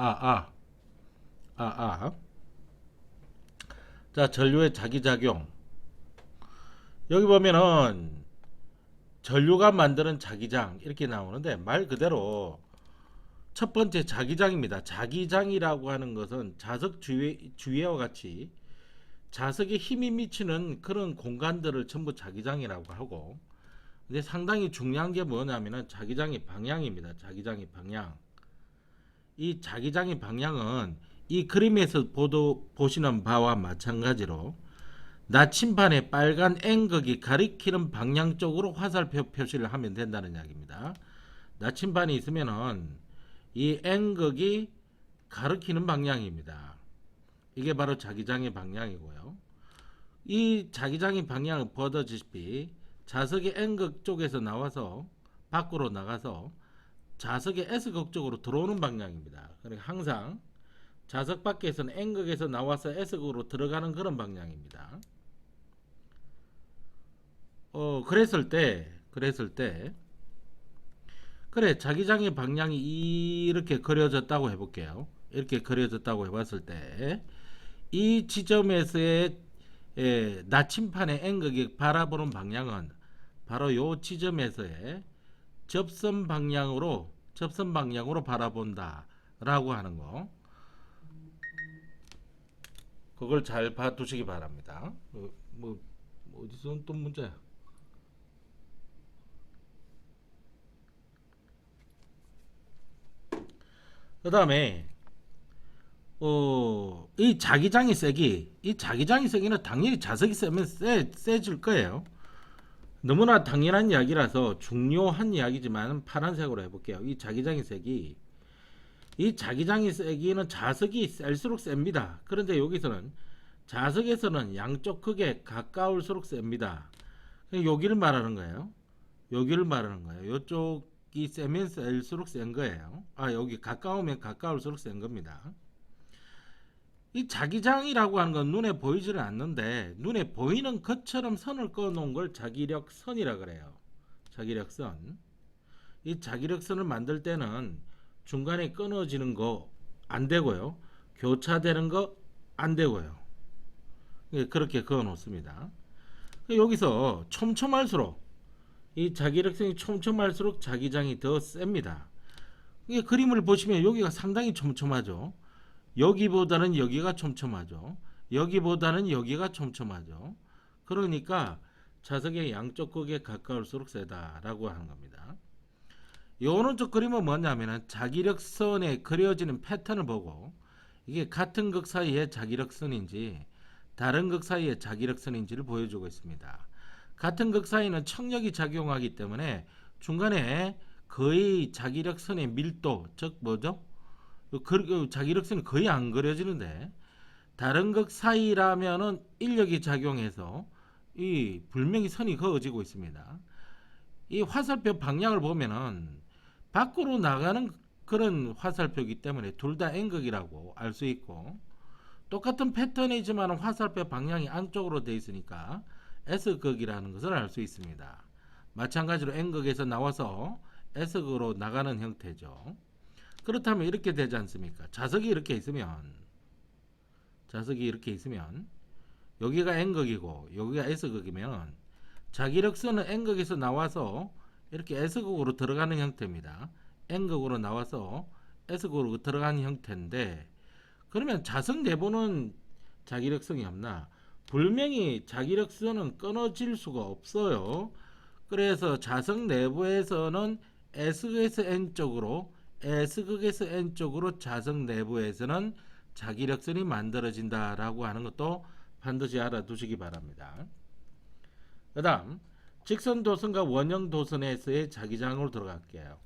아, 아, 아. 자, 전류의 자기작용. 여기 보면은 전류가 만드는 자기장 이렇게 나오는데 말 그대로 첫 번째 자기장입니다. 자기장이라고 하는 것은 자석 주위와 같이 자석에 힘이 미치는 그런 공간들을 전부 자기장이라고 하고, 근데 상당히 중요한 게 뭐냐면은 자기장의 방향입니다. 자기장의 방향. 이 자기장의 방향은 이 그림에서 보시는 바와 마찬가지로 나침반의 빨간 N극이 가리키는 방향 쪽으로 화살표 표시를 하면 된다는 이야기입니다. 나침반이 있으면은 이 N극이 가리키는 방향입니다. 이게 바로 자기장의 방향이고요. 이 자기장의 방향을 보다시피 자석의 N극 쪽에서 나와서 밖으로 나가서 자석의 S극 쪽으로 들어오는 방향입니다. 그러니까 항상 자석 밖에서는 N극에서 나와서 S극으로 들어가는 그런 방향입니다. 그랬을 때 그래, 자기장의 방향이 이렇게 그려졌다고 해볼게요. 이렇게 그려졌다고 해봤을 때 이 지점에서의 나침판의 N극이 바라보는 방향은 바로 이 지점에서의 접선 방향으로 바라본다 라고 하는 거, 그걸 잘 봐두시기 바랍니다. 어디서 또 문제야. 그 다음에 이 자기장이 세기는 당연히 자석이 세면 세질 거예요. 너무나 당연한 이야기라서 중요한 이야기지만 파란색으로 해볼게요. 이 자기장이 세기는 자석이 셀수록 셉니다. 그런데 여기서는 자석에서는 양쪽 극에 가까울수록 셉니다. 여기를 말하는 거예요. 여기를 말하는 거예요. 이쪽이 세면 셀수록 센 거예요. 여기 가까우면 가까울수록 센 겁니다. 이 자기장이라고 하는 건 눈에 보이지는 않는데 눈에 보이는 것처럼 선을 그어놓은 걸 자기력선이라 그래요. 자기력선. 이 자기력선을 만들 때는 중간에 끊어지는 거 안 되고요. 교차되는 거 안 되고요. 그렇게 그어 놓습니다. 여기서 촘촘할수록 이 자기력선이 촘촘할수록 자기장이 더 셉니다. 그림을 보시면 여기가 상당히 촘촘하죠. 여기보다는 여기가 촘촘하죠. 여기보다는 여기가 촘촘하죠. 그러니까 자석의 양쪽 극에 가까울수록 세다라고 하는 겁니다. 이 오른쪽 그림은 뭐냐면은 자기력선에 그려지는 패턴을 보고 이게 같은 극 사이의 자기력선인지 다른 극 사이의 자기력선인지를 보여주고 있습니다. 같은 극 사이는 청력이 작용하기 때문에 중간에 거의 자기력선의 밀도, 즉 뭐죠? 자기력선이 거의 안 그려지는데 다른 극 사이라면은 인력이 작용해서 이 불명히 선이 그어지고 있습니다. 이 화살표 방향을 보면은 밖으로 나가는 그런 화살표이기 때문에 둘 다 N극이라고 알 수 있고, 똑같은 패턴이지만 화살표 방향이 안쪽으로 되어 있으니까 S극이라는 것을 알 수 있습니다. 마찬가지로 N극에서 나와서 S극으로 나가는 형태죠. 그렇다면 이렇게 되지 않습니까? 자석이 이렇게 있으면 여기가 N극이고 여기가 S극이면 자기력선은 N극에서 나와서 이렇게 S극으로 들어가는 형태입니다. N극으로 나와서 S극으로 들어가는 형태인데, 그러면 자석 내부는 자기력선이 없나? 분명히 자기력선은 끊어질 수가 없어요. 그래서 자석 내부에서는 S극에서 N쪽으로 자석 내부에서는 자기력선이 만들어진다라고 하는 것도 반드시 알아두시기 바랍니다. 그 다음 직선 도선과 원형 도선에서의 자기장으로 들어갈게요.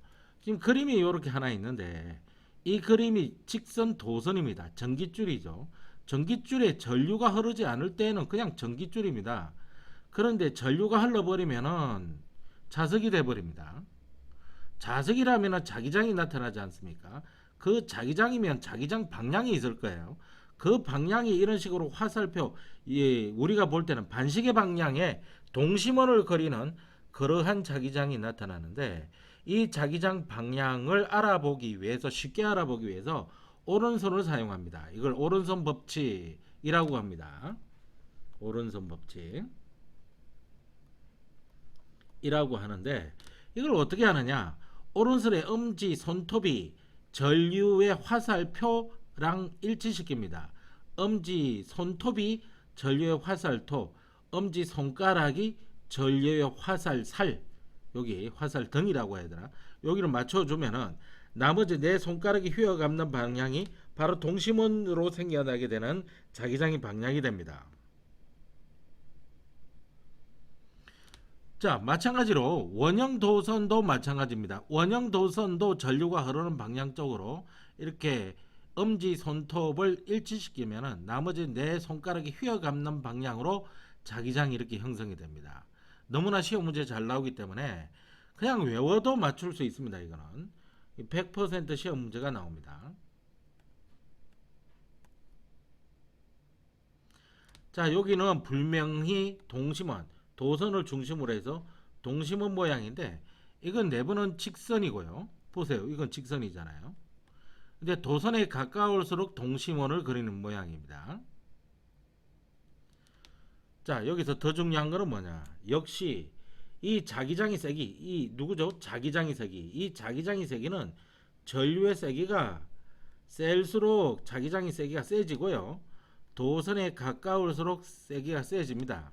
지금 그림이 이렇게 하나 있는데 이 그림이 직선 도선입니다. 전깃줄이죠. 전깃줄에 전류가 흐르지 않을 때는 그냥 전깃줄입니다. 그런데 전류가 흘러버리면은 자석이 돼버립니다. 자석이라면 자기장이 나타나지 않습니까? 그 자기장이면 자기장 방향이 있을 거예요. 그 방향이 이런 식으로 화살표, 우리가 볼 때는 반시계 방향에 동심원을 그리는 그러한 자기장이 나타나는데, 이 자기장 방향을 쉽게 알아보기 위해서 오른손을 사용합니다. 이걸 오른손 법칙이라고 합니다. 오른손 법칙이라고 하는데 이걸 어떻게 하느냐? 오른손의 엄지 손톱이 전류의 화살표랑 일치시킵니다. 엄지 손톱이 전류의 화살토, 엄지 손가락이 전류의 화살살, 여기 화살등이라고 해야 되나? 여기를 맞춰주면은 나머지 내 손가락이 휘어감는 방향이 바로 동심원으로 생겨나게 되는 자기장의 방향이 됩니다. 자, 마찬가지로 원형 도선도 마찬가지입니다. 원형 도선도 전류가 흐르는 방향 쪽으로 이렇게 엄지 손톱을 일치시키면은 나머지 내 손가락이 휘어감는 방향으로 자기장이 이렇게 형성이 됩니다. 너무나 시험 문제 잘 나오기 때문에 그냥 외워도 맞출 수 있습니다. 이거는 100% 시험 문제가 나옵니다. 자, 여기는 불명히 동심원, 도선을 중심으로 해서 동심원 모양인데 이건 내부는 직선이고요. 보세요. 이건 직선이잖아요. 근데 도선에 가까울수록 동심원을 그리는 모양입니다. 자, 여기서 더 중요한 거는 뭐냐? 역시 이 자기장의 세기, 이 누구죠? 자기장의 세기. 이 자기장의 세기는 전류의 세기가 셀수록 자기장의 세기가 세지고요. 도선에 가까울수록 세기가 세집니다.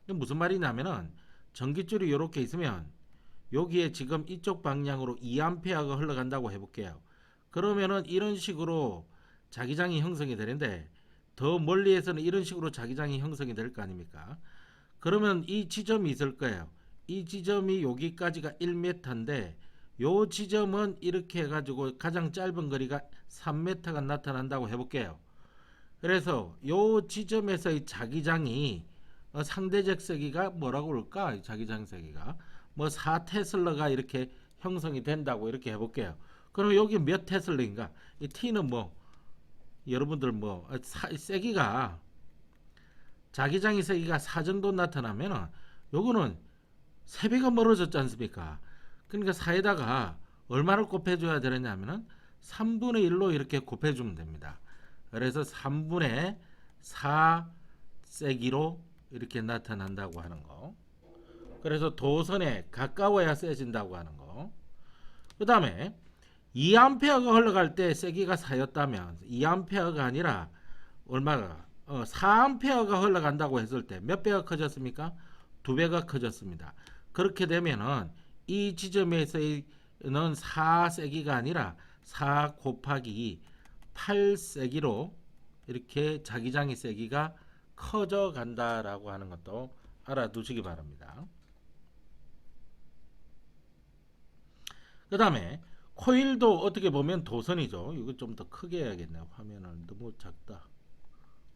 무슨 말이냐면은 전기줄이 이렇게 있으면 여기에 지금 이쪽 방향으로 2A가 흘러간다고 해볼게요. 그러면은 이런 식으로 자기장이 형성이 되는데 더 멀리에서는 이런 식으로 자기장이 형성이 될 거 아닙니까? 그러면 이 지점이 있을 거예요. 이 지점이 여기까지가 1m인데 요 지점은 이렇게 해가지고 가장 짧은 거리가 3m가 나타난다고 해볼게요. 그래서 요 지점에서의 자기장이 상대적 세기가 뭐라고 그럴까? 자기장 세기가 뭐 4테슬라가 이렇게 형성이 된다고 이렇게 해볼게요. 그럼 여기 몇 테슬라인가? 이 T는 뭐 여러분들 뭐 세기가 자기장의 세기가 4 정도 나타나면은 요거는 3배가 멀어졌지 않습니까? 그러니까 4에다가 얼마를 곱해줘야 되느냐면은 3분의 1로 이렇게 곱해주면 됩니다. 그래서 3분의 4 세기로 이렇게 나타난다고 하는 거. 그래서 도선에 가까워야 세진다고 하는 거. 그 다음에 2A가 흘러갈 때 세기가 4였다면 2A가 아니라 얼마가 4A가 흘러간다고 했을 때 몇 배가 커졌습니까? 2배가 커졌습니다. 그렇게 되면은 이 지점에서는 4세기가 아니라 4 곱하기 8세기로 이렇게 자기장의 세기가 커져 간다라고 하는 것도 알아두시기 바랍니다. 그 다음에 코일도 어떻게 보면 도선이죠. 이거 좀 더 크게 해야겠네요. 화면은 너무 작다.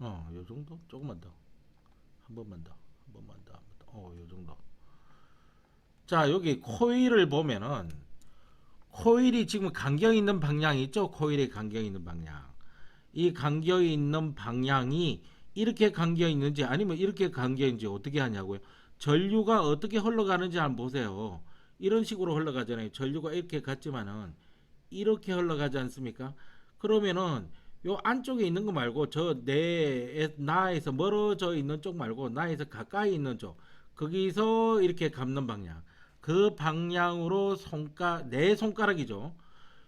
요 정도? 조금만 더. 한 번만 더. 요 정도. 자, 여기 코일을 보면은 코일이 지금 간격 있는 방향이 있죠. 코일의 간격 있는 방향. 이 간격 있는 방향이 이렇게 간격 있는지 아니면 이렇게 간격 있는지 어떻게 하냐고요. 전류가 어떻게 흘러가는지 한번 보세요. 이런 식으로 흘러가잖아요. 전류가 이렇게 갔지만은 이렇게 흘러가지 않습니까? 그러면은 요 안쪽에 있는 거 말고 나에서 멀어져 있는 쪽 말고 나에서 가까이 있는 쪽 거기서 이렇게 감는 방향, 그 방향으로 내 손가락이죠.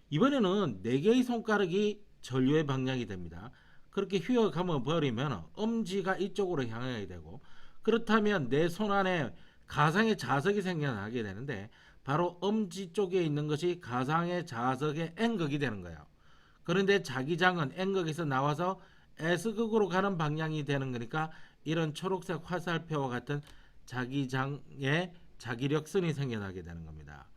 이번에는 4개의 손가락이 전류의 방향이 됩니다. 그렇게 휘어감아 버리면 엄지가 이쪽으로 향하게 되고, 그렇다면 내 손 안에 가상의 자석이 생겨나게 되는데 바로 엄지 쪽에 있는 것이 가상의 자석의 N극이 되는 거예요. 그런데 자기장은 N극에서 나와서 S극으로 가는 방향이 되는 거니까 이런 초록색 화살표와 같은 자기장의 자기력선이 생겨나게 되는 겁니다.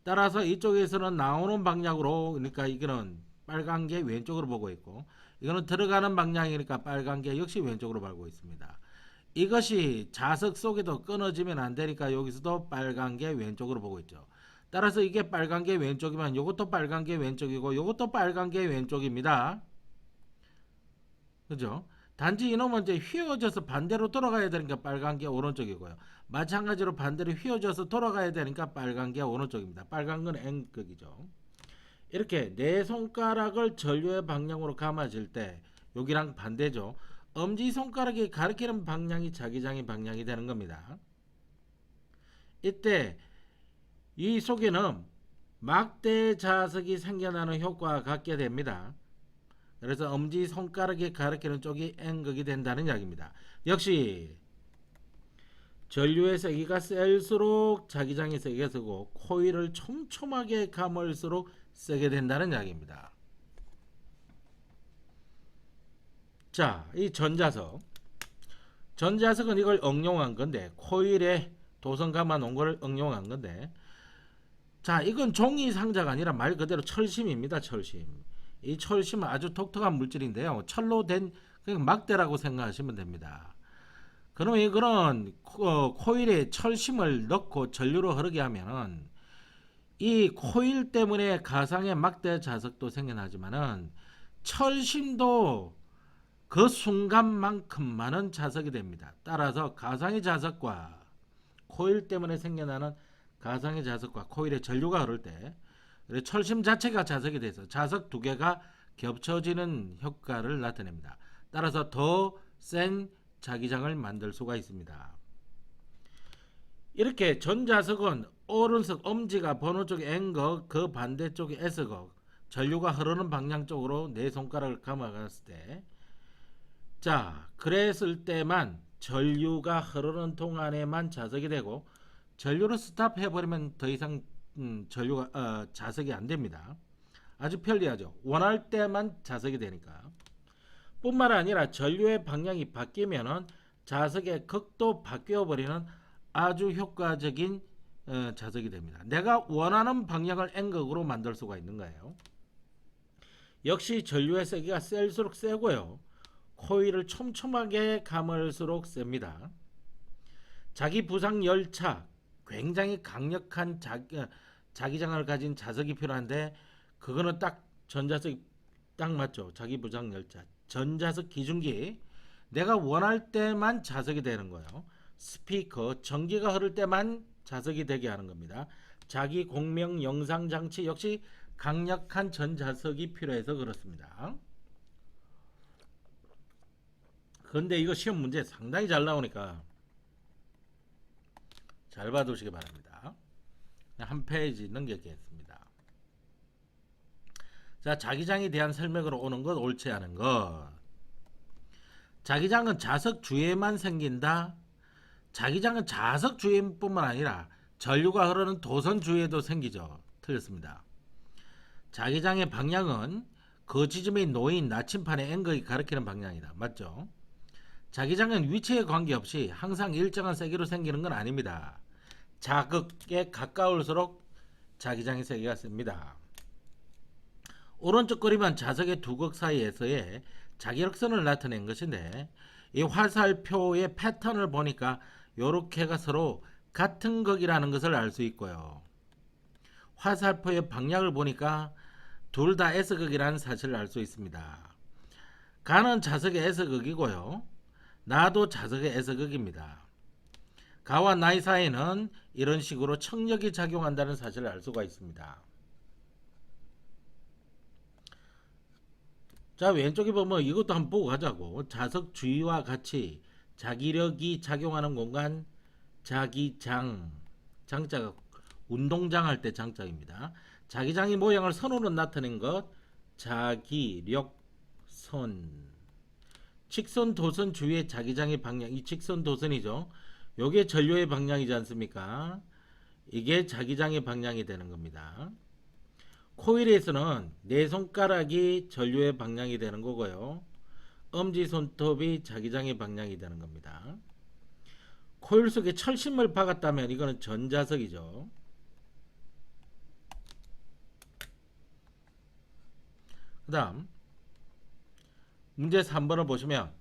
따라서 이쪽에서는 나오는 방향으로, 그러니까 이거는 빨간 게 왼쪽으로 보고 있고 이거는 들어가는 방향이니까 빨간 게 역시 왼쪽으로 보고 있습니다. 이것이 자석 속에도 끊어지면 안 되니까 여기서도 빨간 게 왼쪽으로 보고 있죠. 따라서 이게 빨간 게 왼쪽이면 이것도 빨간 게 왼쪽이고 이것도 빨간 게 왼쪽입니다. 그죠? 단지 이놈은 이제 휘어져서 반대로 돌아가야 되니까 빨간 게 오른쪽이고요. 마찬가지로 반대로 휘어져서 돌아가야 되니까 빨간 게 오른쪽입니다. 빨간 건 N극이죠. 이렇게 네 손가락을 전류의 방향으로 감아질 때 여기랑 반대죠. 엄지손가락이 가리키는 방향이 자기장의 방향이 되는 겁니다. 이때 이 속에는 막대 자석이 생겨나는 효과가 갖게 됩니다. 그래서 엄지손가락이 가리키는 쪽이 N극이 된다는 이야기입니다. 역시 전류의 세기가 셀수록 자기장이 세게 서고 코일을 촘촘하게 감을수록 세게 된다는 이야기입니다. 자, 이 전자석은 이걸 응용한 건데, 코일에 도선 감아 놓은 걸 응용한 건데, 자, 이건 종이 상자가 아니라 말 그대로 철심입니다. 철심. 이 철심은 아주 독특한 물질인데요. 철로 된 그냥 막대라고 생각하시면 됩니다. 그러면 이거는 코일에 철심을 넣고 전류로 흐르게 하면은 이 코일 때문에 가상의 막대 자석도 생겨나지만은 철심도 그 순간만큼만은 자석이 됩니다. 따라서 가상의 자석과 코일 때문에 생겨나는 가상의 자석과 코일의 전류가 흐를 때 철심 자체가 자석이 돼서 자석 두 개가 겹쳐지는 효과를 나타냅니다. 따라서 더 센 자기장을 만들 수가 있습니다. 이렇게 전자석은 오른석 엄지가 번호 쪽 N극, 그 반대쪽이 S극, 전류가 흐르는 방향 쪽으로 네 손가락을 감아갔을 때, 자, 그랬을 때만 전류가 흐르는 동안에만 자석이 되고, 전류를 스탑해버리면 더 이상 전류가 자석이 안 됩니다. 아주 편리하죠. 원할 때만 자석이 되니까. 뿐만 아니라 전류의 방향이 바뀌면은 자석의 극도 바뀌어버리는 아주 효과적인 자석이 됩니다. 내가 원하는 방향을 N극으로 만들 수가 있는 거예요. 역시 전류의 세기가 셀수록 세고요. 코일을 촘촘하게 감을수록 셉니다. 자기 부상 열차, 굉장히 강력한 자기장을 가진 자석이 필요한데, 그거는 딱 전자석이 딱 맞죠. 자기 부상 열차, 전자석 기준기, 내가 원할 때만 자석이 되는 거예요. 스피커, 전기가 흐를 때만 자석이 되게 하는 겁니다. 자기 공명 영상 장치 역시 강력한 전자석이 필요해서 그렇습니다. 그런데 이거 시험 문제 상당히 잘 나오니까 잘 봐두시기 바랍니다. 한 페이지 넘기겠습니다. 자, 자기장에 대한 설명으로 오는 것, 옳지 않은 것. 자기장은 자석 주위에만 생긴다. 자기장은 자석 주위뿐만 아니라 전류가 흐르는 도선 주위에도 생기죠. 틀렸습니다. 자기장의 방향은 그 지점에 놓인 나침판의 N극이 가리키는 방향이다. 맞죠? 자기장은 위치에 관계없이 항상 일정한 세기로 생기는 건 아닙니다. 자극에 가까울수록 자기장의 세기가 셉니다. 오른쪽 그림은 자석의 두 극 사이에서의 자기력선을 나타낸 것인데, 이 화살표의 패턴을 보니까 요렇게가 서로 같은 극이라는 것을 알 수 있고요. 화살표의 방향을 보니까 둘 다 S극이라는 사실을 알 수 있습니다. 가는 자석의 S극이고요. 나도 자석의 S극입니다. 가와 나의 사이에는 이런 식으로 청력이 작용한다는 사실을 알 수가 있습니다. 자, 왼쪽에 보면 이것도 한번 보고 가자고. 자석 주위와 같이 자기력이 작용하는 공간, 자기장, 장자가 운동장 할 때 장자입니다. 자기장의 모양을 선으로 나타낸 것, 자기력선. 직선 도선 주위의 자기장의 방향, 이 직선 도선이죠. 요게 전류의 방향이지 않습니까? 이게 자기장의 방향이 되는 겁니다. 코일에서는 네 손가락이 전류의 방향이 되는 거고요. 엄지손톱이 자기장의 방향이 되는 겁니다. 코일 속에 철심을 박았다면 이거는 전자석이죠. 그 다음 문제 3번을 보시면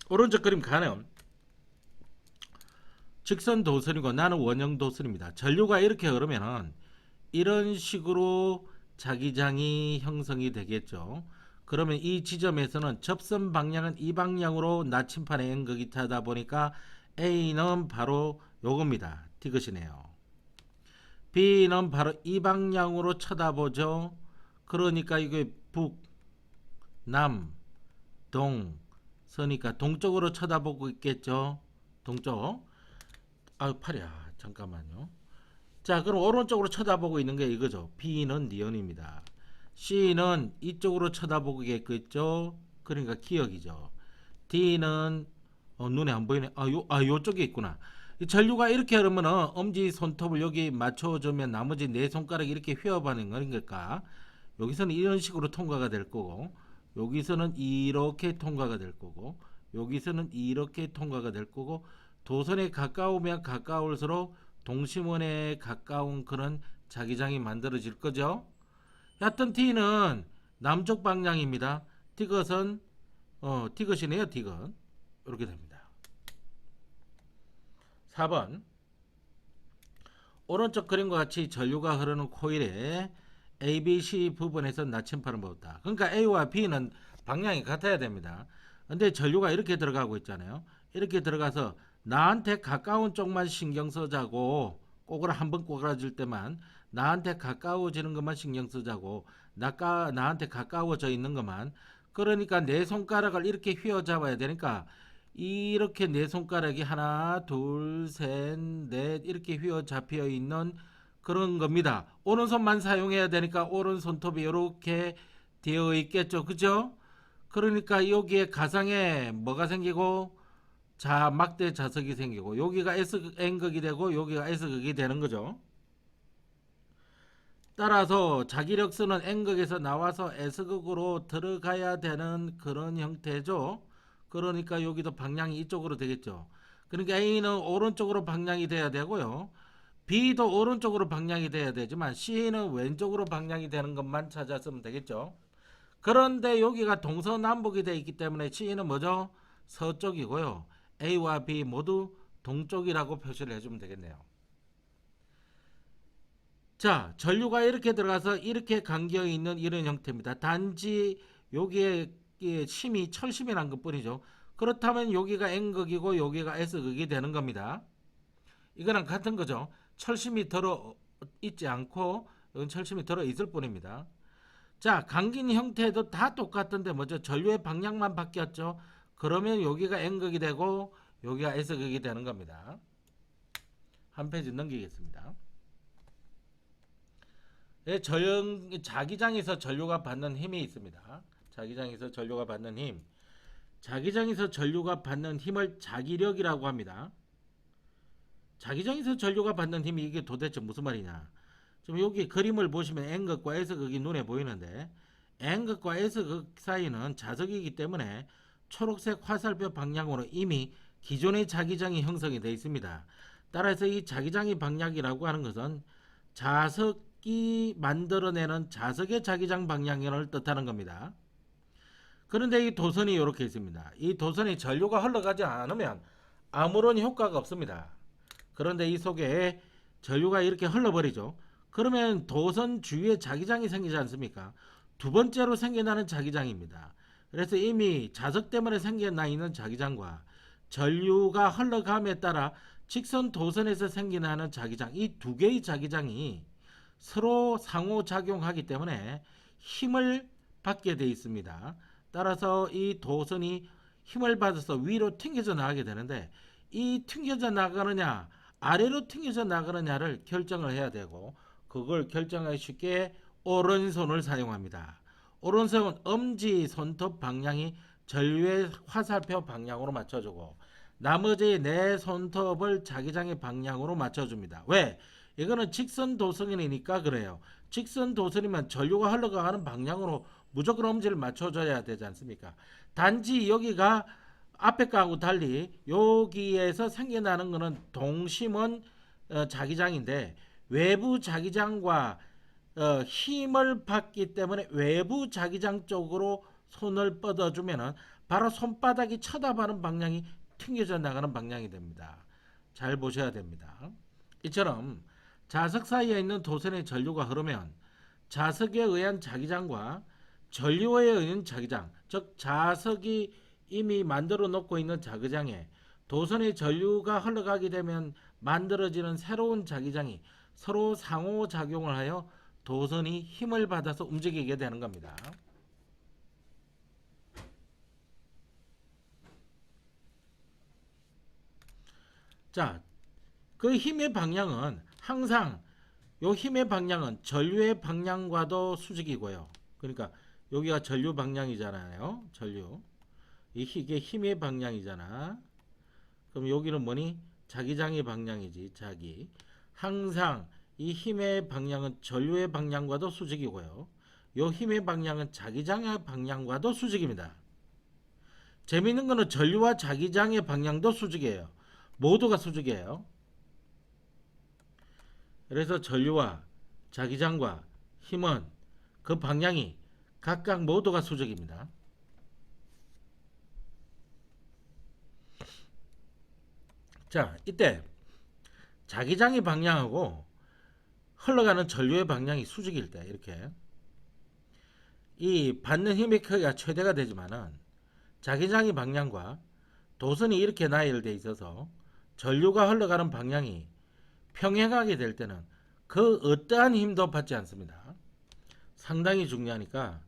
오른쪽 그림 가는 직선 도선이고 나는 원형 도선입니다. 전류가 이렇게 흐르면은 이런 식으로 자기장이 형성이 되겠죠. 그러면 이 지점에서는 접선 방향은 이 방향으로 나침판에 N극이 타다 보니까 A는 바로 요겁니다. 디귿이네요. B는 바로 이 방향으로 쳐다보죠. 그러니까 이게 북, 남, 동, 서니까 동쪽으로 쳐다보고 있겠죠. 동쪽. 아유 팔이야. 잠깐만요. 자, 그럼 오른쪽으로 쳐다보고 있는 게 이거죠. B는 니은입니다. C는 이쪽으로 쳐다보고 있겠죠. 그러니까 기역이죠. D는 눈에 안 보이네. 요쪽에 있구나. 이 전류가 이렇게 흐르면 엄지 손톱을 여기 맞춰주면 나머지 네 손가락이 이렇게 휘어가는 거니까 여기서는 이런 식으로 통과가 될 거고, 여기서는 이렇게 통과가 될 거고, 여기서는 이렇게 통과가 될 거고, 도선에 가까우면 가까울수록 동심원에 가까운 그런 자기장이 만들어질 거죠. 하여튼 T는 남쪽 방향입니다. 디귿은 디귿이네요. 디귿. 이렇게 됩니다. 4번 오른쪽 그림과 같이 전류가 흐르는 코일에 ABC 부분에서 나침판을 먹었다. 그러니까 A와 B는 방향이 같아야 됩니다. 근데 전류가 이렇게 들어가고 있잖아요. 이렇게 들어가서 나한테 가까운 쪽만 신경 쓰자고, 한번 꼬그라질 때만 나한테 가까워지는 것만 신경 쓰자고, 나한테 가까워져 있는 것만. 그러니까 내 손가락을 이렇게 휘어잡아야 되니까 이렇게 네 손가락이 하나, 둘, 셋, 넷 이렇게 휘어잡혀 있는 그런 겁니다. 오른손만 사용해야 되니까 오른손톱이 이렇게 되어 있겠죠. 그죠? 그러니까 여기에 가상에 뭐가 생기고 막대 자석이 생기고 여기가 SN극이 되고 여기가 S극이 되는 거죠. 따라서 자기력수는 N극에서 나와서 S극으로 들어가야 되는 그런 형태죠. 그러니까 여기도 방향이 이쪽으로 되겠죠. 그러니까 A는 오른쪽으로 방향이 돼야 되고요. B도 오른쪽으로 방향이 돼야 되지만 C는 왼쪽으로 방향이 되는 것만 찾았으면 되겠죠. 그런데 여기가 동서남북이 되어 있기 때문에 C는 뭐죠? 서쪽이고요. A와 B 모두 동쪽이라고 표시를 해주면 되겠네요. 자, 전류가 이렇게 들어가서 이렇게 간격이 있는 이런 형태입니다. 단지 여기에 심이 철심이 난 것뿐이죠. 그렇다면 여기가 N극이고 여기가 S극이 되는 겁니다. 이거랑 같은 거죠. 철심이 들어 있지 않고 여기 철심이 들어 있을 뿐입니다. 자, 감긴 형태도 다 똑같은데 뭐죠? 전류의 방향만 바뀌었죠. 그러면 여기가 N극이 되고 여기가 S극이 되는 겁니다. 한 페이지 넘기겠습니다. 자기장에서 전류가 받는 힘이 있습니다. 자기장에서 전류가 받는 힘. 자기장에서 전류가 받는 힘을 자기력이라고 합니다. 자기장에서 전류가 받는 힘이 이게 도대체 무슨 말이냐? 좀 여기 그림을 보시면 N극과 S극이 눈에 보이는데 N극과 S극 사이는 자석이기 때문에 초록색 화살표 방향으로 이미 기존의 자기장이 형성이 되어 있습니다. 따라서 이 자기장의 방향이라고 하는 것은 자석이 만들어내는 자석의 자기장 방향을 뜻하는 겁니다. 그런데 이 도선이 이렇게 있습니다. 이 도선이 전류가 흘러가지 않으면 아무런 효과가 없습니다. 그런데 이 속에 전류가 이렇게 흘러버리죠. 그러면 도선 주위에 자기장이 생기지 않습니까? 두 번째로 생겨나는 자기장입니다. 그래서 이미 자석 때문에 생겨나 있는 자기장과 전류가 흘러감에 따라 직선 도선에서 생겨나는 자기장, 이 두 개의 자기장이 서로 상호작용하기 때문에 힘을 받게 되어 있습니다. 따라서 이 도선이 힘을 받아서 위로 튕겨져 나가게 되는데 이 튕겨져 나가느냐 아래로 튕겨져 나가느냐를 결정을 해야 되고 그걸 결정하기 쉽게 오른손을 사용합니다. 오른손은 엄지 손톱 방향이 전류의 화살표 방향으로 맞춰주고 나머지 네 손톱을 자기장의 방향으로 맞춰줍니다. 왜? 이거는 직선 도선이니까 그래요. 직선 도선이면 전류가 흘러가는 방향으로 무조건 엄지를 맞춰줘야 되지 않습니까? 단지 여기가 앞에 거하고 달리 여기에서 생겨나는 것은 동심원 자기장인데 외부 자기장과 힘을 받기 때문에 외부 자기장 쪽으로 손을 뻗어주면은 바로 손바닥이 쳐다보는 방향이 튕겨져 나가는 방향이 됩니다. 잘 보셔야 됩니다. 이처럼 자석 사이에 있는 도선의 전류가 흐르면 자석에 의한 자기장과 전류에 의한 자기장, 즉 자석이 이미 만들어 놓고 있는 자기장에 도선의 전류가 흘러가게 되면 만들어지는 새로운 자기장이 서로 상호작용을 하여 도선이 힘을 받아서 움직이게 되는 겁니다. 자, 그 힘의 방향은 항상 요 힘의 방향은 전류의 방향과도 수직이고요. 그러니까 여기가 전류 방향이잖아요. 전류. 이게 힘의 방향이잖아. 그럼 여기는 뭐니? 자기장의 방향이지. 자기. 항상 이 힘의 방향은 전류의 방향과도 수직이고요. 요 힘의 방향은 자기장의 방향과도 수직입니다. 재미있는 거는 전류와 자기장의 방향도 수직이에요. 모두가 수직이에요. 그래서 전류와 자기장과 힘은 그 방향이 각각 모두가 수직입니다. 자, 이때 자기장의 방향하고 흘러가는 전류의 방향이 수직일 때 이렇게 이 받는 힘의 크기가 최대가 되지만은 자기장의 방향과 도선이 이렇게 나열되어 있어서 전류가 흘러가는 방향이 평행하게 될 때는 그 어떠한 힘도 받지 않습니다. 상당히 중요하니까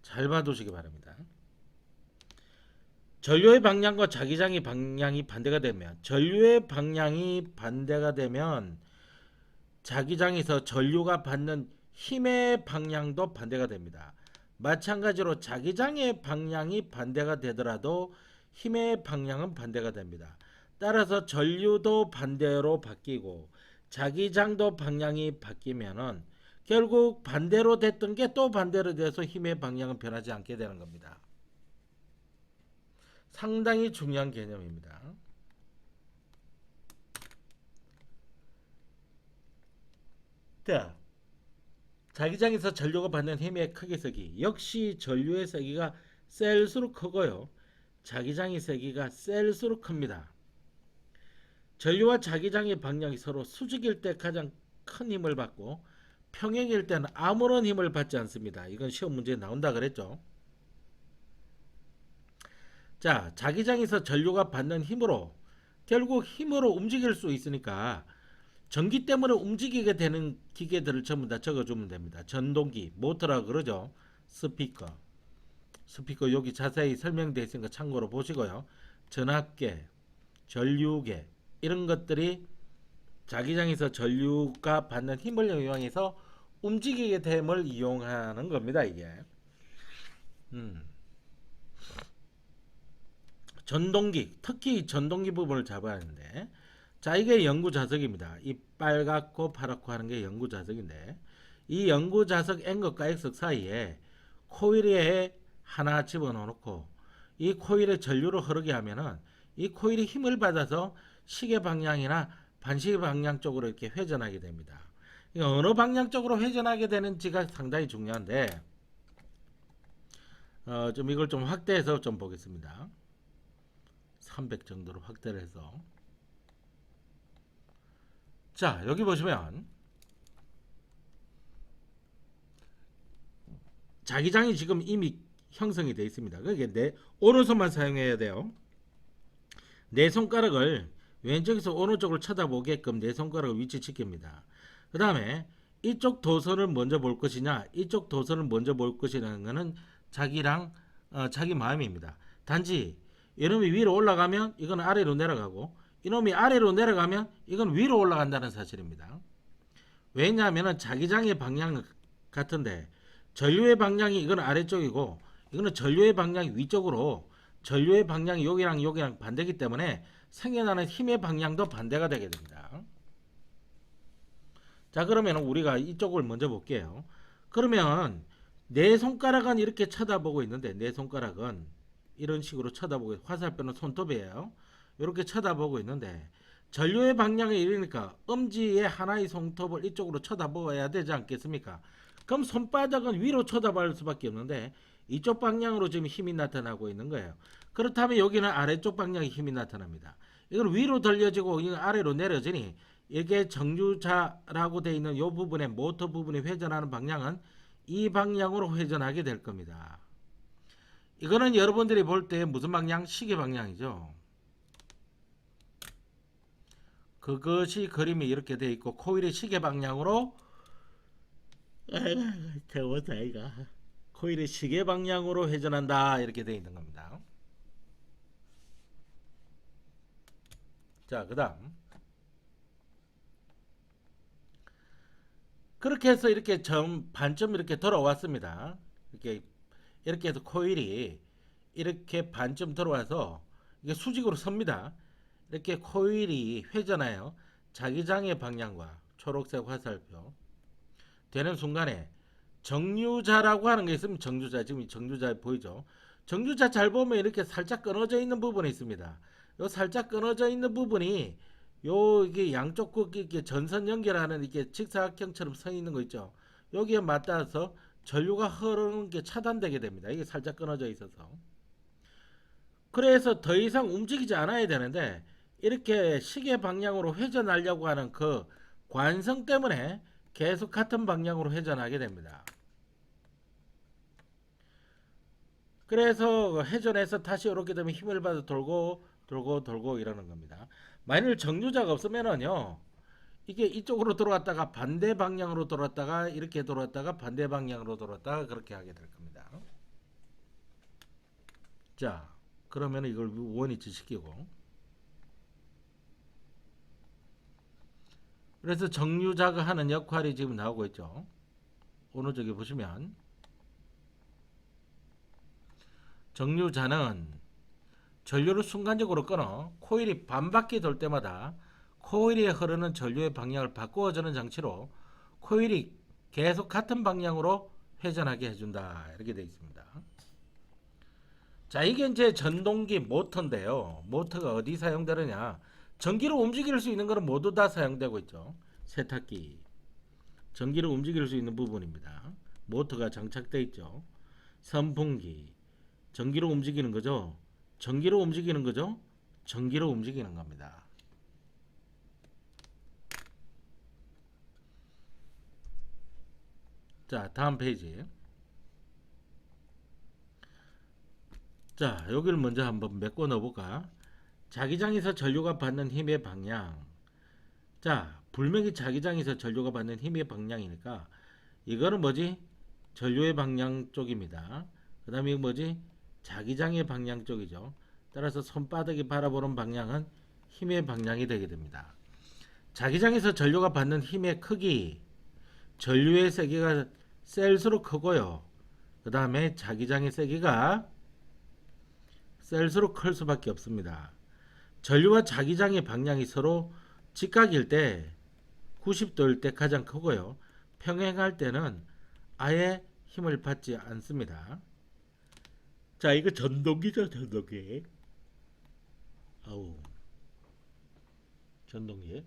잘 봐두시기 바랍니다. 전류의 방향과 자기장의 방향이 반대가 되면 전류의 방향이 반대가 되면 자기장에서 전류가 받는 힘의 방향도 반대가 됩니다. 마찬가지로 자기장의 방향이 반대가 되더라도 힘의 방향은 반대가 됩니다. 따라서 전류도 반대로 바뀌고 자기장도 방향이 바뀌면은 결국 반대로 됐던 게 또 반대로 돼서 힘의 방향은 변하지 않게 되는 겁니다. 상당히 중요한 개념입니다. 자, 자기장에서 전류가 받는 힘의 크기 세기 역시 전류의 세기가 셀수록 크고요. 자기장의 세기가 셀수록 큽니다. 전류와 자기장의 방향이 서로 수직일 때 가장 큰 힘을 받고 평행일 때는 아무런 힘을 받지 않습니다. 이건 시험 문제에 나온다 그랬죠. 자, 자기장에서 전류가 받는 힘으로 결국 힘으로 움직일 수 있으니까 전기 때문에 움직이게 되는 기계들을 전부 다 적어주면 됩니다. 전동기, 모터라고 그러죠. 스피커. 스피커 여기 자세히 설명되어 있으니까 참고로 보시고요. 전압계, 전류계 이런 것들이 자기장에서 전류가 받는 힘을 이용해서 움직이게 됨을 이용하는 겁니다. 이게. 전동기, 특히 전동기 부분을 잡아야 하는데 자, 이게 연구 자석입니다. 이 빨갛고 파랗고 하는 게 연구 자석인데 이 연구 자석 N극과 X극 사이에 코일에 하나 집어넣고 이 코일에 전류를 흐르게 하면은 이 코일이 힘을 받아서 시계 방향이나 반시계 방향 쪽으로 이렇게 회전하게 됩니다. 그러니까 어느 방향 쪽으로 회전하게 되는지가 상당히 중요한데 좀 이걸 좀 확대해서 좀 보겠습니다. 300 정도로 확대를 해서 자, 여기 보시면 자기장이 지금 이미 형성이 되어 있습니다. 그게 내 오른손만 사용해야 돼요. 내 손가락을 왼쪽에서 오른쪽을 쳐다보게끔 내 손가락을 위치시킵니다. 그 다음에 이쪽 도선을 먼저 볼 것이냐 이쪽 도선을 먼저 볼 것이라는 것은 자기랑 자기 마음입니다. 단지 이놈이 위로 올라가면 이건 아래로 내려가고 이놈이 아래로 내려가면 이건 위로 올라간다는 사실입니다. 왜냐하면 자기장의 방향 같은데 전류의 방향이 이건 아래쪽이고 이거는 전류의 방향이 위쪽으로 전류의 방향이 여기랑 여기랑 반대이기 때문에 생겨나는 힘의 방향도 반대가 되게 됩니다. 자, 그러면 우리가 이쪽을 먼저 볼게요. 그러면 내 손가락은 이렇게 쳐다보고 있는데 내 손가락은 이런 식으로 쳐다보고 화살표는 손톱이에요. 이렇게 쳐다보고 있는데 전류의 방향이 이러니까 엄지의 하나의 손톱을 이쪽으로 쳐다보아야 되지 않겠습니까? 그럼 손바닥은 위로 쳐다볼 수밖에 없는데 이쪽 방향으로 지금 힘이 나타나고 있는 거예요. 그렇다면 여기는 아래쪽 방향에 힘이 나타납니다. 이걸 위로 돌려지고 이건 아래로 내려지니 이게 정류자라고 되어 있는 이 부분의 모터 부분이 회전하는 방향은 이 방향으로 회전하게 될 겁니다. 이거는 여러분들이 볼 때 무슨 방향? 시계 방향이죠. 그것이 그림이 이렇게 돼 있고 코일이 시계 방향으로 태워서 아이가 코일이 시계 방향으로 회전한다 이렇게 돼 있는 겁니다. 자, 그다음 그렇게 해서 이렇게 반점 이렇게 돌아왔습니다. 이렇게 해서 코일이 이렇게 반점 들어와서 이게 수직으로 섭니다. 이렇게 코일이 회전하여 자기장의 방향과 초록색 화살표 되는 순간에 정류자라고 하는 게 있으면 정류자, 지금 정류자 보이죠? 정류자 잘 보면 이렇게 살짝 끊어져 있는 부분이 있습니다. 요 살짝 끊어져 있는 부분이 요 이게 양쪽 그 이렇게 전선 연결하는 이렇게 직사각형처럼 서 있는 거 있죠? 여기에 맞닿아서 전류가 흐르는 게 차단되게 됩니다. 이게 살짝 끊어져 있어서. 그래서 더 이상 움직이지 않아야 되는데 이렇게 시계 방향으로 회전하려고 하는 그 관성 때문에 계속 같은 방향으로 회전하게 됩니다. 그래서 회전해서 다시 이렇게 되면 힘을 받아 돌고 이러는 겁니다. 만일 정류자가 없으면은요, 이게 이쪽으로 돌아왔다가 반대 방향으로 돌았다가 이렇게 돌았다가 반대 방향으로 돌았다가 그렇게 하게 될 겁니다. 자, 그러면 이걸 원위치 시키고, 그래서 정류자가 하는 역할이 지금 나오고 있죠. 오른쪽에 보시면 정류자는 전류를 순간적으로 끊어 코일이 반바퀴 돌 때마다 코일에 흐르는 전류의 방향을 바꾸어주는 장치로 코일이 계속 같은 방향으로 회전하게 해준다. 이렇게 되어 있습니다. 자, 이게 이제 전동기 모터인데요. 모터가 어디 사용되느냐? 전기로 움직일 수 있는 것은 모두 다 사용되고 있죠. 세탁기. 전기로 움직일 수 있는 부분입니다. 모터가 장착되어 있죠. 선풍기. 전기로 움직이는 거죠. 전기로 움직이는 거죠. 전기로 움직이는 겁니다. 자, 다음 페이지. 자, 여기를 먼저 한번 메꿔 넣어볼까? 자기장에서 전류가 받는 힘의 방향. 자, 불명이 자기장에서 전류가 받는 힘의 방향이니까 이거는 뭐지? 전류의 방향 쪽입니다. 그 다음에 이거 뭐지? 자기장의 방향 쪽이죠. 따라서 손바닥이 바라보는 방향은 힘의 방향이 되게 됩니다. 자기장에서 전류가 받는 힘의 크기, 전류의 세기가 셀수록 크고요. 그 다음에 자기장의 세기가 셀수록 클 수밖에 없습니다. 전류와 자기장의 방향이 서로 직각일 때 90도일 때 가장 크고요. 평행할 때는 아예 힘을 받지 않습니다. 자, 이거 전동기죠, 전동기. 아우, 전동기.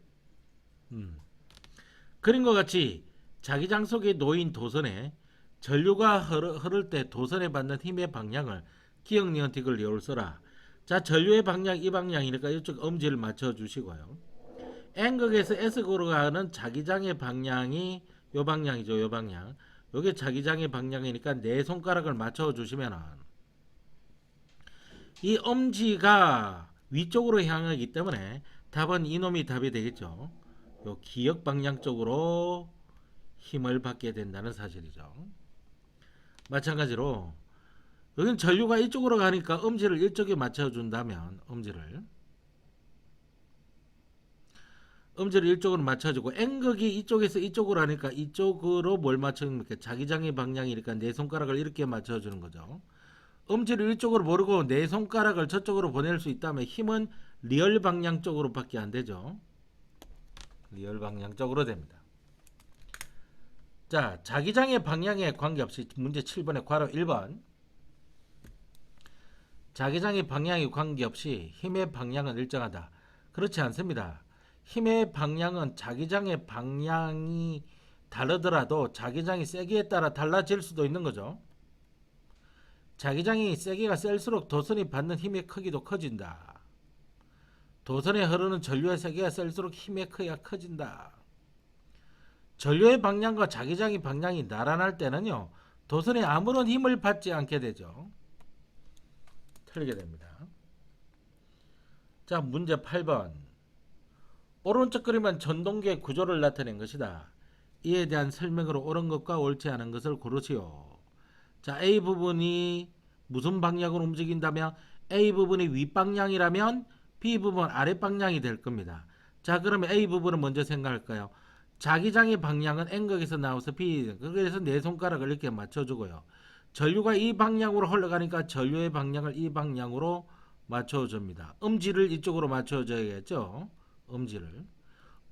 그림과 같이 자기장 속에 놓인 도선에 전류가 흐를 때 도선에 받는 힘의 방향을 기억 니은틱을 이용을 써라. 자, 전류의 방향 이 방향이니까 이쪽 엄지를 맞춰 주시고요. N극에서 S극으로 가는 자기장의 방향이 요 방향이죠, 요 방향. 요게 자기장의 방향이니까 네 손가락을 맞춰 주시면은 이 엄지가 위쪽으로 향하기 때문에 답은 이놈이 답이 되겠죠. 요 기역 방향 쪽으로 힘을 받게 된다는 사실이죠. 마찬가지로 여기는 전류가 이쪽으로 가니까 엄지를 이쪽에 맞춰준다면 엄지를 이쪽으로 맞춰주고 N극이 이쪽에서 이쪽으로 하니까 이쪽으로 뭘 맞춰줍니까? 자기장의 방향이니까 네 손가락을 이렇게 맞춰주는 거죠. 엄지를 이쪽으로 모르고 네 손가락을 저쪽으로 보낼 수 있다면 힘은 리얼 방향 쪽으로 밖에 안 되죠. 리얼 방향 쪽으로 됩니다. 자, 자기장의 방향에 관계없이 문제 7번의 괄호 1번. 자기장의 방향에 관계없이 힘의 방향은 일정하다. 그렇지 않습니다. 힘의 방향은 자기장의 방향이 다르더라도 자기장이 세기에 따라 달라질 수도 있는 거죠. 자기장이 세기가 셀수록 도선이 받는 힘의 크기도 커진다. 도선에 흐르는 전류의 세기가 셀수록 힘의 크기가 커진다. 전류의 방향과 자기장의 방향이 나란할 때는요, 도선에 아무런 힘을 받지 않게 되죠. 틀리게 됩니다. 자, 문제 8번. 오른쪽 그림은 전동기의 구조를 나타낸 것이다. 이에 대한 설명으로 옳은 것과 옳지 않은 것을 고르시오. 자, A 부분이 무슨 방향으로 움직인다면 A 부분이 윗방향이라면 B 부분 아랫방향이 될 겁니다. 자, 그러면 A 부분은 먼저 생각할까요? 자기장의 방향은 N극에서 나와서 B, 그래서 네 손가락을 이렇게 맞춰주고요. 전류가 이 방향으로 흘러가니까 전류의 방향을 이 방향으로 맞춰줍니다. 음지를 이쪽으로 맞춰줘야겠죠.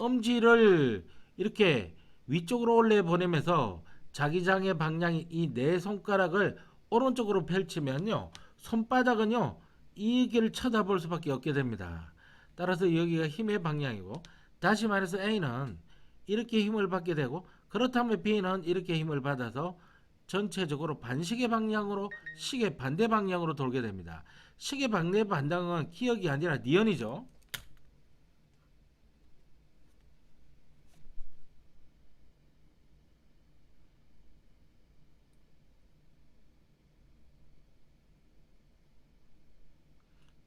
음지를 이렇게 위쪽으로 올려 보내면서 자기장의 방향이 이 네 손가락을 오른쪽으로 펼치면요, 손바닥은요 이 길을 쳐다볼 수밖에 없게 됩니다. 따라서 여기가 힘의 방향이고, 다시 말해서 A는 이렇게 힘을 받게 되고, 그렇다면 B는 이렇게 힘을 받아서 전체적으로 반시계 방향으로, 시계 반대 방향으로 돌게 됩니다. 시계 반대 방향은 기역이 아니라 니은이죠.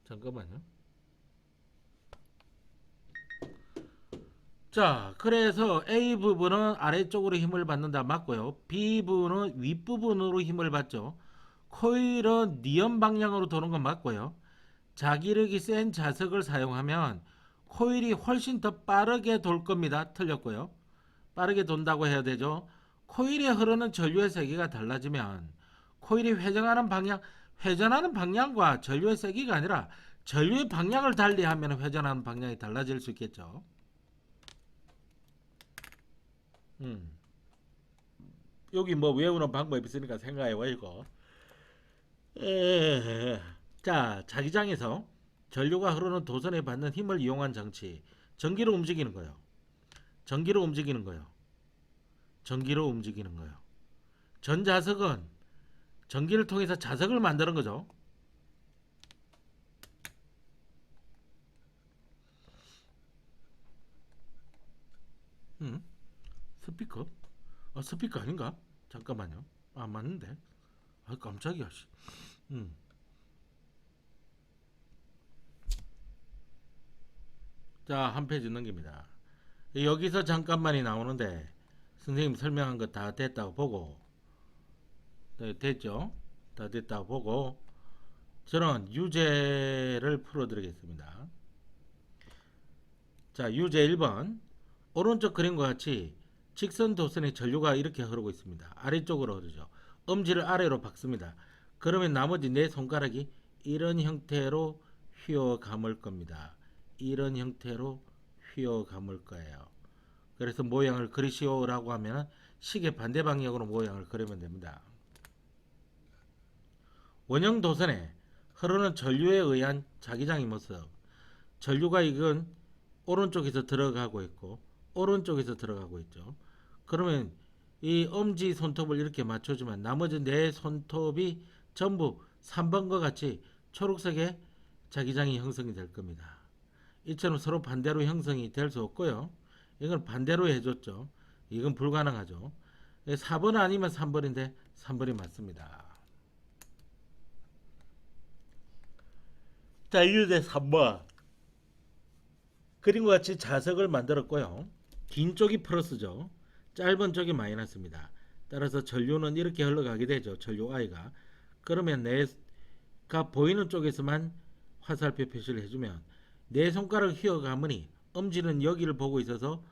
잠깐만요. 자, 그래서 A 부분은 아래쪽으로 힘을 받는다 맞고요. B 부분은 윗부분으로 힘을 받죠. 코일은 니은 방향으로 도는 건 맞고요. 자기력이 센 자석을 사용하면 코일이 훨씬 더 빠르게 돌 겁니다. 틀렸고요. 빠르게 돈다고 해야 되죠. 코일에 흐르는 전류의 세기가 달라지면 코일이 회전하는 방향과 전류의 세기가 아니라 전류의 방향을 달리하면 회전하는 방향이 달라질 수 있겠죠. 음. 여기 뭐 외우는 방법이 있으니까 생각해봐 이거. 자, 자기장에서 전류가 흐르는 도선에 받는 힘을 이용한 장치, 전기로 움직이는 거예요. 전기로 움직이는 거예요. 전기로 움직이는 거예요. 전자석은 전기를 통해서 자석을 만드는 거죠. 음, 스피커? 스피커 아닌가? 잠깐만요. 맞는데. 깜짝이야. 음. 자, 한 페이지 넘깁니다. 여기서 잠깐만이 나오는데 선생님 설명한 거 다 됐다고 보고, 네, 됐죠? 다 됐다고 보고 저는 유제를 풀어드리겠습니다. 자, 유제 1번. 오른쪽 그림과 같이 직선 도선의 전류가 이렇게 흐르고 있습니다. 아래쪽으로 흐르죠. 엄지를 아래로 박습니다. 그러면 나머지 네 손가락이 이런 형태로 휘어 감을 겁니다. 이런 형태로 휘어 감을 거예요. 그래서 모양을 그리시오라고 하면 시계 반대 방향으로 모양을 그리면 됩니다. 원형 도선에 흐르는 전류에 의한 자기장의 모습. 전류가 이건 오른쪽에서 들어가고 있고 오른쪽에서 들어가고 있죠. 그러면 이 엄지 손톱을 이렇게 맞춰주면 나머지 네 손톱이 전부 3번과 같이 초록색의 자기장이 형성이 될 겁니다. 이처럼 서로 반대로 형성이 될 수 없고요. 이건 반대로 해줬죠. 이건 불가능하죠. 4번 아니면 3번인데 3번이 맞습니다. 자, 이제 3번. 그림과 같이 자석을 만들었고요. 긴 쪽이 플러스죠. 짧은 쪽이 마이너스입니다. 따라서 전류는 이렇게 흘러가게 되죠. 전류 I가. 그러면 내가 보이는 쪽에서만 화살표 표시를 해주면 내 손가락 휘어감으니 엄지는 여기를 보고 있어서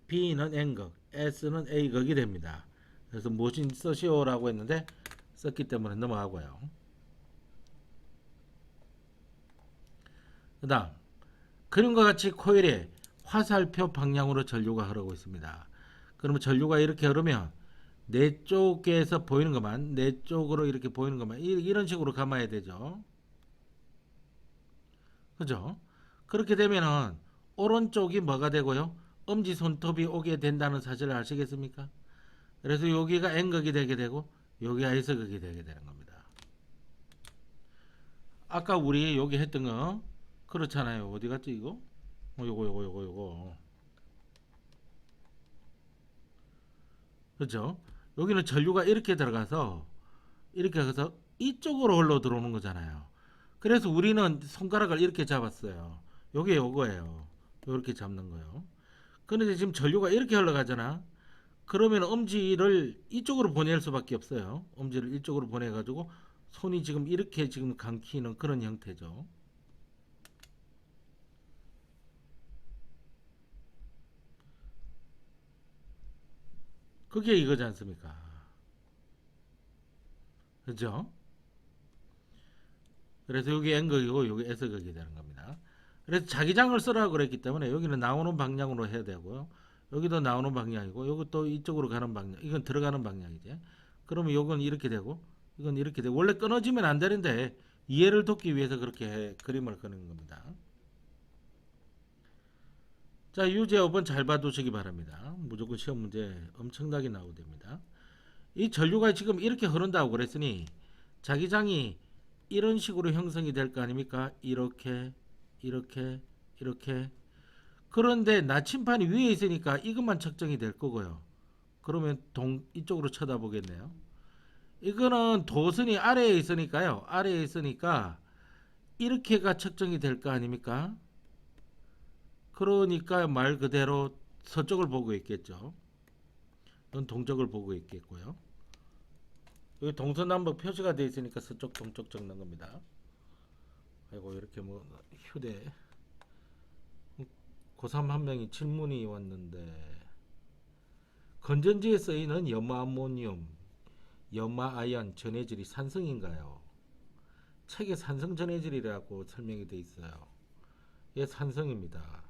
B는 N극, S는 A극이 됩니다. 그래서 무엇인 써시오라고 했는데 썼기 때문에 넘어가고요. 그 다음 그림과 같이 코일에 화살표 방향으로 전류가 흐르고 있습니다. 그러면 전류가 이렇게 흐르면 내 쪽에서 보이는 것만, 내 쪽으로 이렇게 보이는 것만 이런 식으로 감아야 되죠. 그죠? 그렇게 되면은 오른쪽이 뭐가 되고요? 엄지손톱이 오게 된다는 사실을 아시겠습니까? 그래서 여기가 N극이 되게 되고 여기가 S극이 되게 되는 겁니다. 아까 우리 여기 했던 거 그렇잖아요. 어디 갔지 이거? 요거. 그렇죠? 여기는 전류가 이렇게 들어가서 이렇게 해서 이쪽으로 흘러 들어오는 거잖아요. 그래서 우리는 손가락을 이렇게 잡았어요. 요게 요거예요. 이렇게 잡는 거예요. 그런데 지금 전류가 이렇게 흘러가잖아. 그러면 엄지를 이쪽으로 보낼 수밖에 없어요. 엄지를 이쪽으로 보내가지고 손이 지금 이렇게 지금 감기는 그런 형태죠. 그게 이거지 않습니까? 그죠? 그래서 여기 N극이고 여기 S극이 되는 겁니다. 그래서 자기장을 쓰라고 그랬기 때문에 여기는 나오는 방향으로 해야 되고요. 여기도 나오는 방향이고 여기 또 이쪽으로 가는 방향. 이건 들어가는 방향이지. 그러면 이건 이렇게 되고 이건 이렇게 되고 원래 끊어지면 안 되는데 이해를 돕기 위해서 그렇게 그림을 그리는 겁니다. 자, 유제업은 잘 봐두시기 바랍니다. 무조건 시험 문제 엄청나게 나오게 됩니다. 이 전류가 지금 이렇게 흐른다고 그랬으니 자기장이 이런 식으로 형성이 될 거 아닙니까? 이렇게 이렇게 이렇게. 그런데 나침판이 위에 있으니까 이것만 측정이 될 거고요. 그러면 이쪽으로 쳐다보겠네요. 이거는 도선이 아래에 있으니까요. 아래에 있으니까 이렇게가 측정이 될 거 아닙니까? 그러니까 말 그대로 서쪽을 보고 있겠죠. 이건 동쪽을 보고 있겠고요. 여기 동서남북 표시가 되어 있으니까 서쪽 동쪽 적는 겁니다. 아이고 이렇게 뭐 휴대 고3 한 명이 질문이 왔는데 건전지에 쓰이는 염화암모늄, 염화아연 전해질이 산성인가요? 책에 산성 전해질이라고 설명이 되어 있어요. 예, 산성입니다.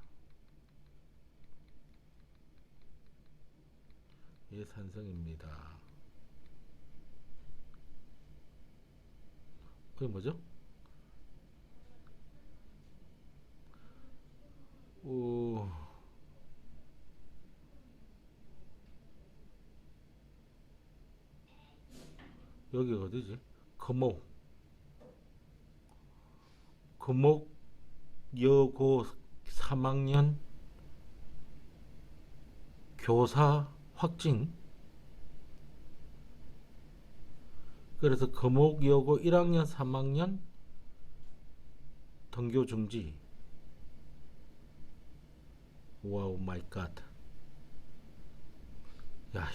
예, 산성입니다. 그게 뭐죠? 여기 어디지? 금옥 여고 3학년 교사 확진. 그래서 금옥여고 1학년 3학년 등교 중지. 와우 마이 갓. 야,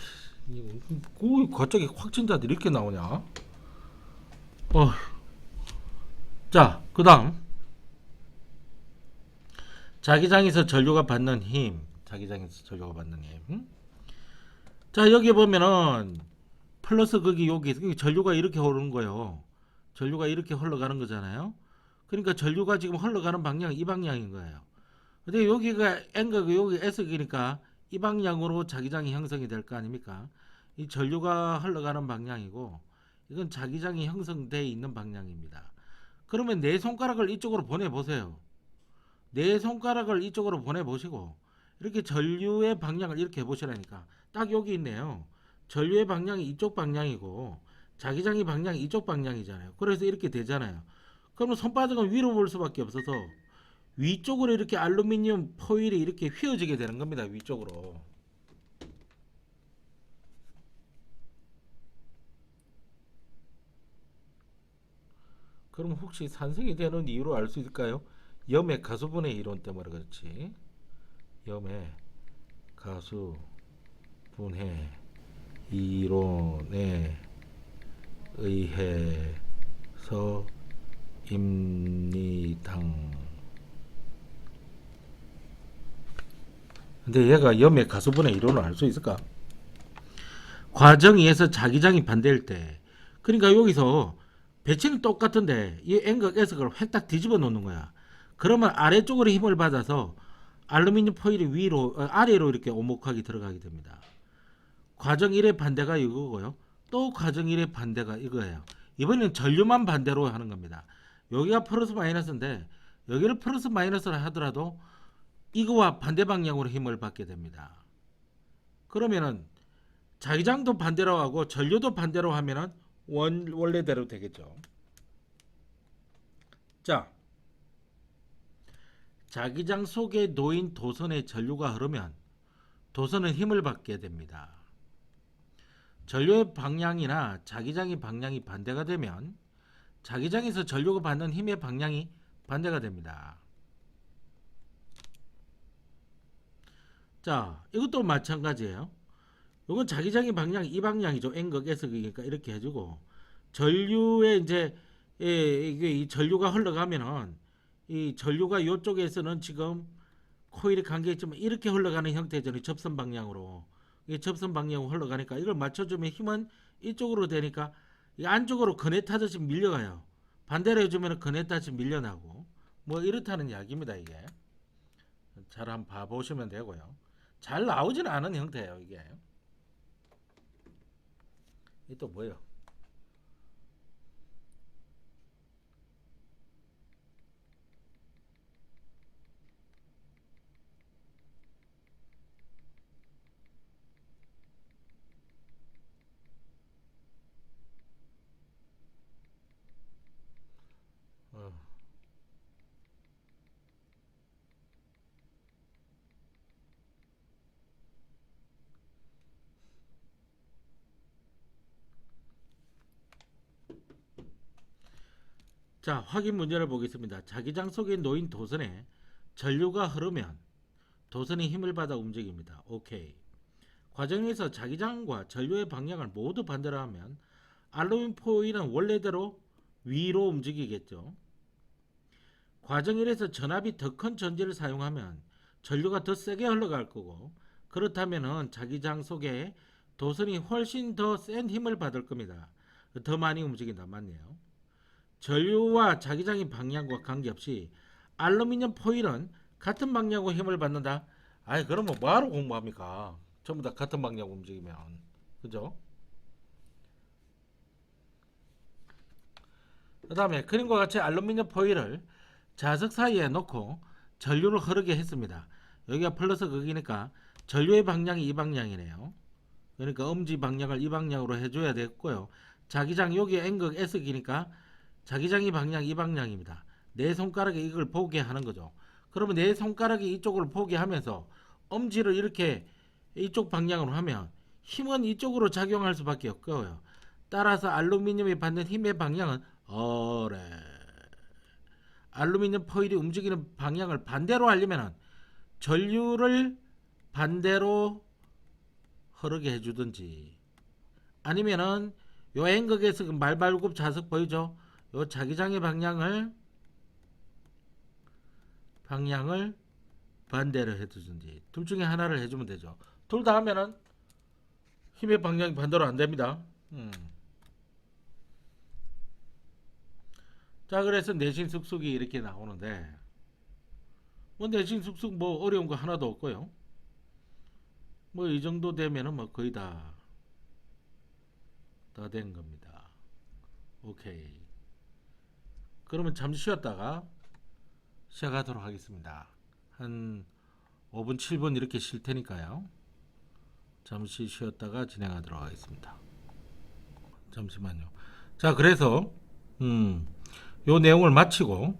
갑자기 확진자들이 이렇게 나오냐? 자, 그 다음 자기장에서 전류가 받는 힘. 자기장에서 전류가 받는 힘. 자, 여기 보면은 플러스 극이 여기 전류가 이렇게 흐르는 거예요. 전류가 이렇게 흘러가는 거잖아요. 그러니까 전류가 지금 흘러가는 방향이 이 방향인 거예요. 근데 여기가 N극이 여기 S극이니까 이 방향으로 자기장이 형성이 될 거 아닙니까? 이 전류가 흘러가는 방향이고 이건 자기장이 형성되어 있는 방향입니다. 그러면 내 손가락을 이쪽으로 보내보세요. 내 손가락을 이쪽으로 보내보시고 이렇게 전류의 방향을 이렇게 해보시라니까. 딱 여기 있네요. 전류의 방향이 이쪽 방향이고 자기장의 방향이 이쪽 방향이잖아요. 그래서 이렇게 되잖아요. 그러면 손바닥은 위로 볼 수밖에 없어서 위쪽으로 이렇게 알루미늄 포일이 이렇게 휘어지게 되는 겁니다. 위쪽으로. 그럼 혹시 산성이 되는 이유를 알 수 있을까요? 염의 가수분해 이론 때문에 그렇지. 염의 가수분해 이론에 의해서입니다. 근데 얘가 염의 가수분해 이론을 알 수 있을까? 과정에서 자기장이 반대일 때, 그러니까 여기서 배치는 똑같은데 이 N극 S극을 획딱 뒤집어 놓는 거야. 그러면 아래쪽으로 힘을 받아서 알루미늄 포일이 아래로 이렇게 오목하게 들어가게 됩니다. 과정 1의 반대가 이거고요. 또 과정 1의 반대가 이거예요. 이번에는 전류만 반대로 하는 겁니다. 여기가 플러스 마이너스인데 여기를 플러스 마이너스를 하더라도 이거와 반대 방향으로 힘을 받게 됩니다. 그러면은 자기장도 반대로 하고 전류도 반대로 하면은 원래대로 되겠죠. 자, 자기장 속에 놓인 도선에 전류가 흐르면 도선은 힘을 받게 됩니다. 전류의 방향이나 자기장의 방향이 반대가 되면 자기장에서 전류가 받는 힘의 방향이 반대가 됩니다. 자, 이것도 마찬가지예요. 이건 자기장의 방향 이 방향이죠. N극 S극이니까 이렇게 해주고 전류에 이제 이게 이 전류가 흘러가면은 이 전류가 이쪽에서는 지금 코일이 감겨있지만 이렇게 흘러가는 형태죠. 접선 방향으로 이 접선 방향으로 흘러가니까 이걸 맞춰주면 힘은 이쪽으로 되니까 이 안쪽으로 그네타듯이 밀려가요. 반대로 해주면 그네타듯이 밀려나고 뭐 이렇다는 이야기입니다. 이게 잘 한번 봐보시면 되고요. 잘 나오지는 않은 형태예요. 이게 이 또 뭐예요? 어. 자, 확인 문제를 보겠습니다. 자기장 속에 놓인 도선에 전류가 흐르면 도선이 힘을 받아 움직입니다. 오케이. 과정에서 자기장과 전류의 방향을 모두 반대로 하면 알루미늄 포일은 원래대로 위로 움직이겠죠. 과정 1에서 전압이 더 큰 전지를 사용하면 전류가 더 세게 흘러갈 거고 그렇다면 자기장 속에 도선이 훨씬 더 센 힘을 받을 겁니다. 더 많이 움직인다. 맞네요. 전류와 자기장의 방향과 관계없이 알루미늄 포일은 같은 방향으로 힘을 받는다. 아이 그러면 뭐하러 공부합니까? 전부 다 같은 방향으로 움직이면 그죠? 그 다음에 그림과 같이 알루미늄 포일을 자석 사이에 놓고 전류를 흐르게 했습니다. 여기가 플러스 극이니까 전류의 방향이 이 방향이네요. 그러니까 엄지 방향을 이 방향으로 해줘야 되겠고요. 자기장 여기 N극 S극이니까 자기장의 방향 이 방향입니다. 내 손가락이 이걸 보게 하는 거죠. 그러면 내 손가락이 이쪽을 보게 하면서 엄지를 이렇게 이쪽 방향으로 하면 힘은 이쪽으로 작용할 수밖에 없고요. 따라서 알루미늄이 받는 힘의 방향은 어래. 알루미늄 포일이 움직이는 방향을 반대로 하려면 전류를 반대로 흐르게 해주든지 아니면은 요 N극에서 그 말발굽 자석 보이죠? 요 자기장의 방향을 반대로 해주든지 둘 중에 하나를 해주면 되죠. 둘 다 하면은 힘의 방향이 반대로 안 됩니다. 자, 그래서 내신 숙숙이 이렇게 나오는데 뭐 내신 숙숙 뭐 어려운 거 하나도 없고요. 뭐 이 정도 되면은 뭐 거의 다 된 겁니다. 오케이. 그러면 잠시 쉬었다가 시작하도록 하겠습니다. 한 5분 7분 이렇게 쉴 테니까요. 잠시 쉬었다가 진행하도록 하겠습니다. 잠시만요. 자, 그래서 요 내용을 마치고